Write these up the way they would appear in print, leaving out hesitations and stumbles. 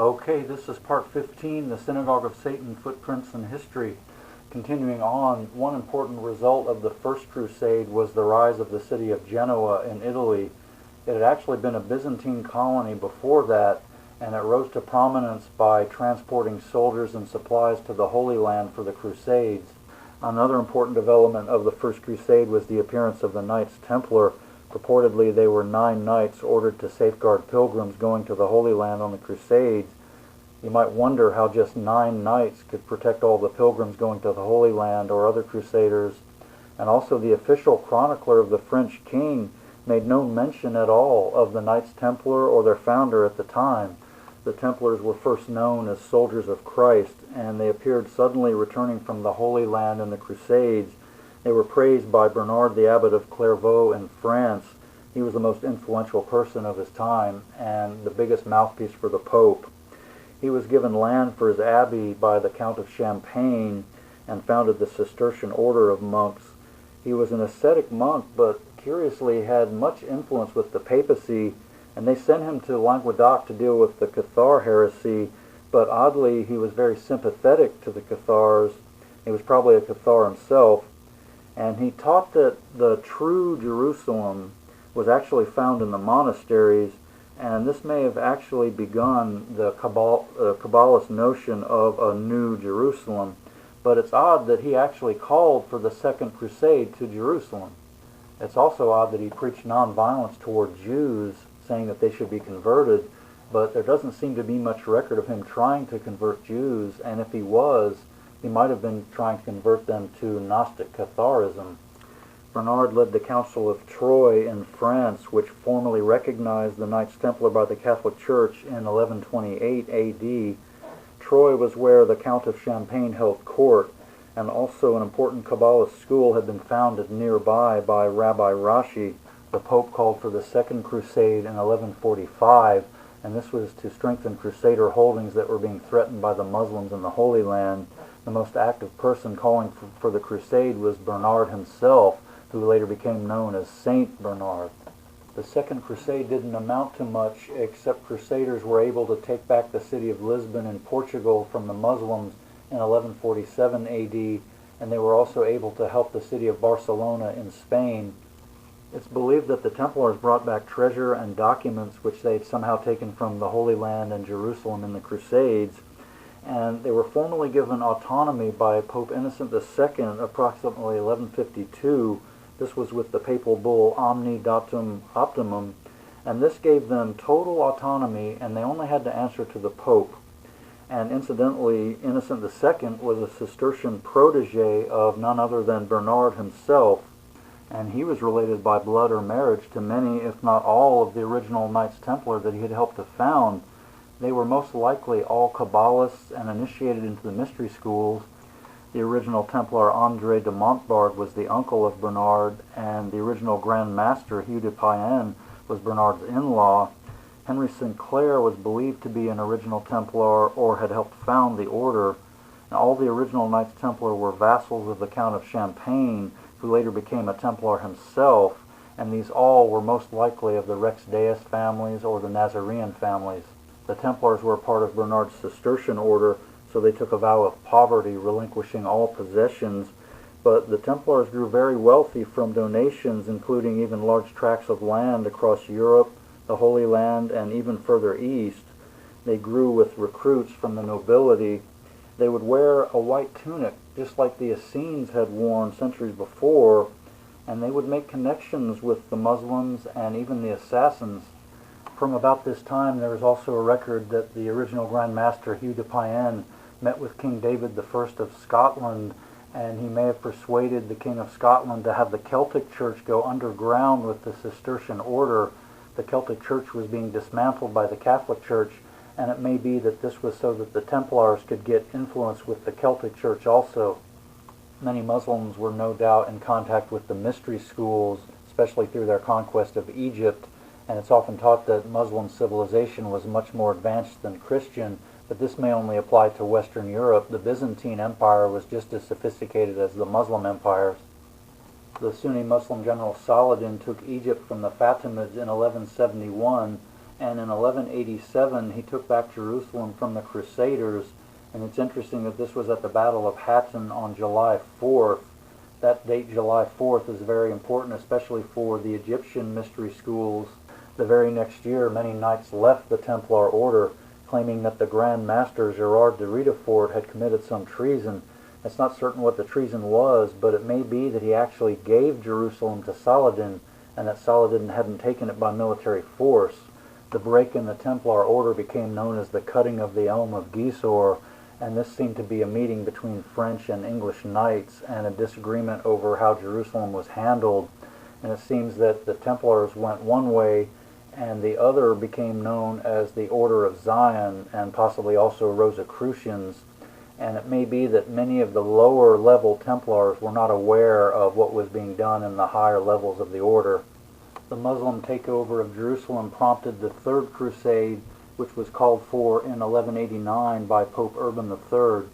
Okay, this is part 15, the Synagogue of Satan, Footprints in History. Continuing on, one important result of the First Crusade was the rise of the city of Genoa in Italy. It had actually been a Byzantine colony before that, and it rose to prominence by transporting soldiers and supplies to the Holy Land for the Crusades. Another important development of the First Crusade was the appearance of the Knights Templar. Purportedly, they were 9 knights ordered to safeguard pilgrims going to the Holy Land on the Crusades. You might wonder how just 9 knights could protect all the pilgrims going to the Holy Land or other crusaders. And also the official chronicler of the French king made no mention at all of the Knights Templar or their founder at the time. The Templars were first known as soldiers of Christ, and they appeared suddenly returning from the Holy Land in the Crusades. They were praised by Bernard the Abbot of Clairvaux in France. He was the most influential person of his time and the biggest mouthpiece for the Pope. He was given land for his abbey by the Count of Champagne and founded the Cistercian order of monks. He was an ascetic monk, but curiously had much influence with the papacy, and they sent him to Languedoc to deal with the Cathar heresy, but oddly he was very sympathetic to the Cathars. He was probably a Cathar himself, and he taught that the true Jerusalem was actually found in the monasteries, and this may have actually begun the Kabbalist notion of a new Jerusalem. But it's odd that he actually called for the Second Crusade to Jerusalem. It's also odd that he preached nonviolence toward Jews, saying that they should be converted, but there doesn't seem to be much record of him trying to convert Jews, and if he was, he might have been trying to convert them to Gnostic Catharism. Bernard led the Council of Troyes in France, which formally recognized the Knights Templar by the Catholic Church in 1128 A.D. Troyes was where the Count of Champagne held court, and also an important Kabbalist school had been founded nearby by Rabbi Rashi. The Pope called for the Second Crusade in 1145, and this was to strengthen Crusader holdings that were being threatened by the Muslims in the Holy Land. The most active person calling for the Crusade was Bernard himself, who later became known as Saint Bernard. The Second Crusade didn't amount to much, except Crusaders were able to take back the city of Lisbon in Portugal from the Muslims in 1147 AD, and they were also able to help the city of Barcelona in Spain. It's believed that the Templars brought back treasure and documents which they had somehow taken from the Holy Land and Jerusalem in the Crusades, and they were formally given autonomy by Pope Innocent II approximately 1152. This was with the papal bull Omni Datum Optimum, and this gave them total autonomy, and they only had to answer to the Pope. And incidentally, Innocent II was a Cistercian protege of none other than Bernard himself, and he was related by blood or marriage to many, if not all, of the original Knights Templar that he had helped to found. They were most likely all Cabalists and initiated into the mystery schools. The original Templar André de Montbard was the uncle of Bernard, and the original Grand Master Hugh de Payenne was Bernard's in-law. Henry Sinclair was believed to be an original Templar or had helped found the order. And all the original Knights Templar were vassals of the Count of Champagne, who later became a Templar himself, and these all were most likely of the Rex Deus families or the Nazarene families. The Templars were part of Bernard's Cistercian order, so they took a vow of poverty, relinquishing all possessions, but the Templars grew very wealthy from donations, including even large tracts of land across Europe, the Holy Land, and even further east. They grew with recruits from the nobility. They would wear a white tunic, just like the Essenes had worn centuries before, and they would make connections with the Muslims and even the assassins. From about this time, there is also a record that the original Grand Master Hugh de Payenne met with King David I of Scotland, and he may have persuaded the King of Scotland to have the Celtic Church go underground with the Cistercian order. The Celtic Church was being dismantled by the Catholic Church, and it may be that this was so that the Templars could get influence with the Celtic Church also. Many Muslims were no doubt in contact with the mystery schools, especially through their conquest of Egypt, and it's often taught that Muslim civilization was much more advanced than Christian, but this may only apply to Western Europe. The Byzantine Empire was just as sophisticated as the Muslim empires. The Sunni Muslim general Saladin took Egypt from the Fatimids in 1171, and in 1187 he took back Jerusalem from the Crusaders. And it's interesting that this was at the Battle of Hattin on July 4th. That date, July 4th, is very important, especially for the Egyptian mystery schools. The very next year, many knights left the Templar order, claiming that the Grand Master Gerard de Ridefort had committed some treason. It's not certain what the treason was, but it may be that he actually gave Jerusalem to Saladin, and that Saladin hadn't taken it by military force. The break in the Templar order became known as the Cutting of the Elm of Gisors, and this seemed to be a meeting between French and English knights and a disagreement over how Jerusalem was handled. And it seems that the Templars went one way and the other became known as the Order of Zion and possibly also Rosicrucians. And it may be that many of the lower level Templars were not aware of what was being done in the higher levels of the order. The Muslim takeover of Jerusalem prompted the Third Crusade, which was called for in 1189 by Pope Urban III.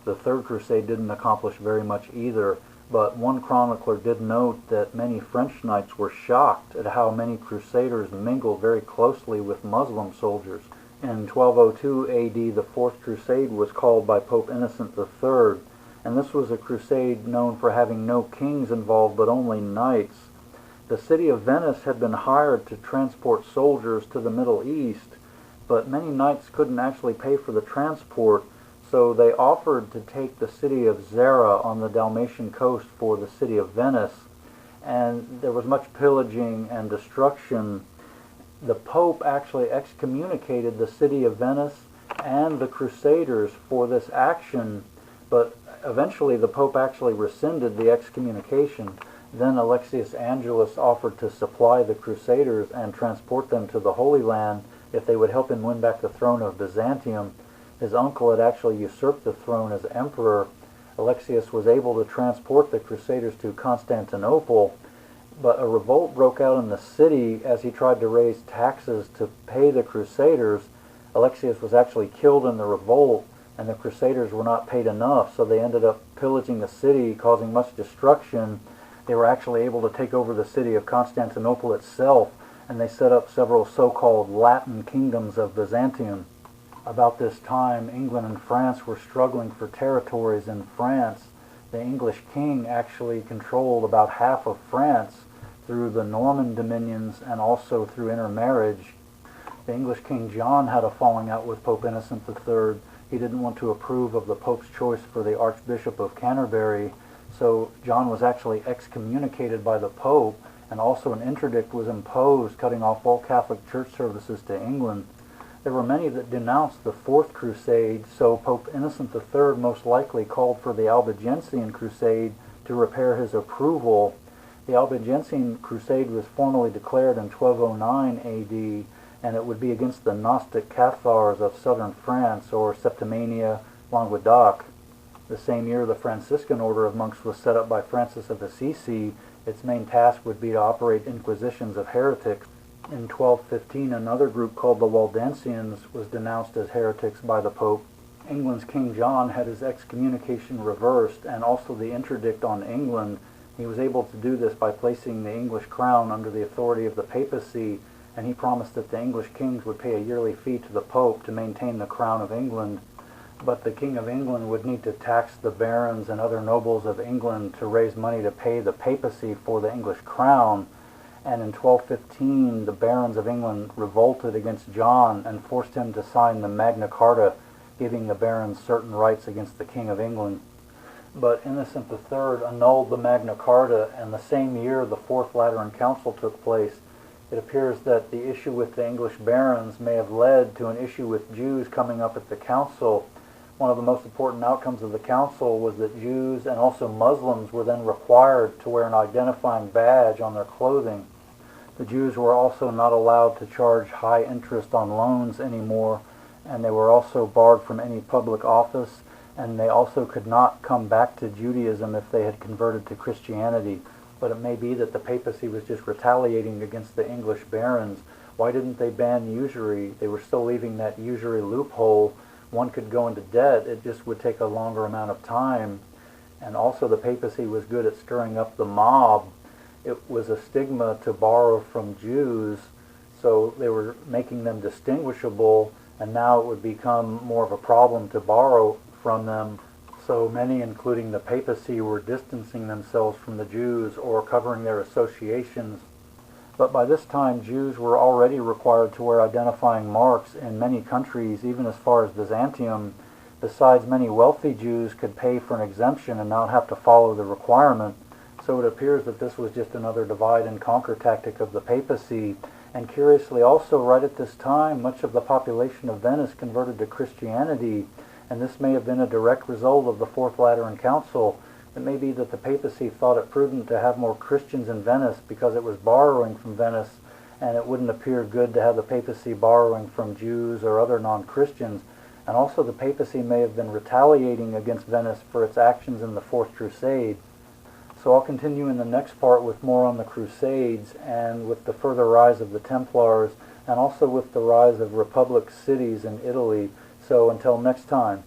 The Third Crusade didn't accomplish very much either, but one chronicler did note that many French knights were shocked at how many crusaders mingled very closely with Muslim soldiers. In 1202 AD, the Fourth Crusade was called by Pope Innocent III, and this was a crusade known for having no kings involved but only knights. The city of Venice had been hired to transport soldiers to the Middle East, but many knights couldn't actually pay for the transport, so they offered to take the city of Zara on the Dalmatian coast for the city of Venice, and there was much pillaging and destruction. The Pope actually excommunicated the city of Venice and the Crusaders for this action, but eventually the Pope actually rescinded the excommunication. Then Alexius Angelus offered to supply the Crusaders and transport them to the Holy Land if they would help him win back the throne of Byzantium. His uncle had actually usurped the throne as emperor. Alexius was able to transport the Crusaders to Constantinople, but a revolt broke out in the city as he tried to raise taxes to pay the Crusaders. Alexius was actually killed in the revolt, and the Crusaders were not paid enough, so they ended up pillaging the city, causing much destruction. They were actually able to take over the city of Constantinople itself, and they set up several so-called Latin kingdoms of Byzantium. About this time, England and France were struggling for territories in France. The English king actually controlled about half of France through the Norman dominions and also through intermarriage. The English King John had a falling out with Pope Innocent III. He didn't want to approve of the Pope's choice for the Archbishop of Canterbury, so John was actually excommunicated by the Pope, and also an interdict was imposed cutting off all Catholic church services to England. There were many that denounced the Fourth Crusade, so Pope Innocent III most likely called for the Albigensian Crusade to repair his approval. The Albigensian Crusade was formally declared in 1209 AD, and it would be against the Gnostic Cathars of southern France, or Septimania, Languedoc. The same year, the Franciscan order of monks was set up by Francis of Assisi. Its main task would be to operate inquisitions of heretics. In 1215, another group called the Waldensians was denounced as heretics by the Pope. England's King John had his excommunication reversed, and also the interdict on England. He was able to do this by placing the English crown under the authority of the papacy, and he promised that the English kings would pay a yearly fee to the Pope to maintain the crown of England. But the King of England would need to tax the barons and other nobles of England to raise money to pay the papacy for the English crown. And in 1215, the barons of England revolted against John and forced him to sign the Magna Carta, giving the barons certain rights against the King of England. But Innocent III annulled the Magna Carta, and the same year the Fourth Lateran Council took place. It appears that the issue with the English barons may have led to an issue with Jews coming up at the council. One of the most important outcomes of the council was that Jews and also Muslims were then required to wear an identifying badge on their clothing. The Jews were also not allowed to charge high interest on loans anymore, and they were also barred from any public office, and they also could not come back to Judaism if they had converted to Christianity. But it may be that the papacy was just retaliating against the English barons. Why didn't they ban usury? They were still leaving that usury loophole. One could go into debt, it just would take a longer amount of time. And also the papacy was good at stirring up the mob. It was a stigma to borrow from Jews, so they were making them distinguishable, and now it would become more of a problem to borrow from them. So many, including the papacy, were distancing themselves from the Jews or covering their associations. But by this time, Jews were already required to wear identifying marks in many countries, even as far as Byzantium. Besides, many wealthy Jews could pay for an exemption and not have to follow the requirement. So it appears that this was just another divide and conquer tactic of the papacy. And curiously also, right at this time, much of the population of Venice converted to Christianity, and this may have been a direct result of the Fourth Lateran Council. It may be that the papacy thought it prudent to have more Christians in Venice because it was borrowing from Venice, and it wouldn't appear good to have the papacy borrowing from Jews or other non-Christians. And also the papacy may have been retaliating against Venice for its actions in the Fourth Crusade. So I'll continue in the next part with more on the Crusades and with the further rise of the Templars, and also with the rise of republic cities in Italy. So until next time.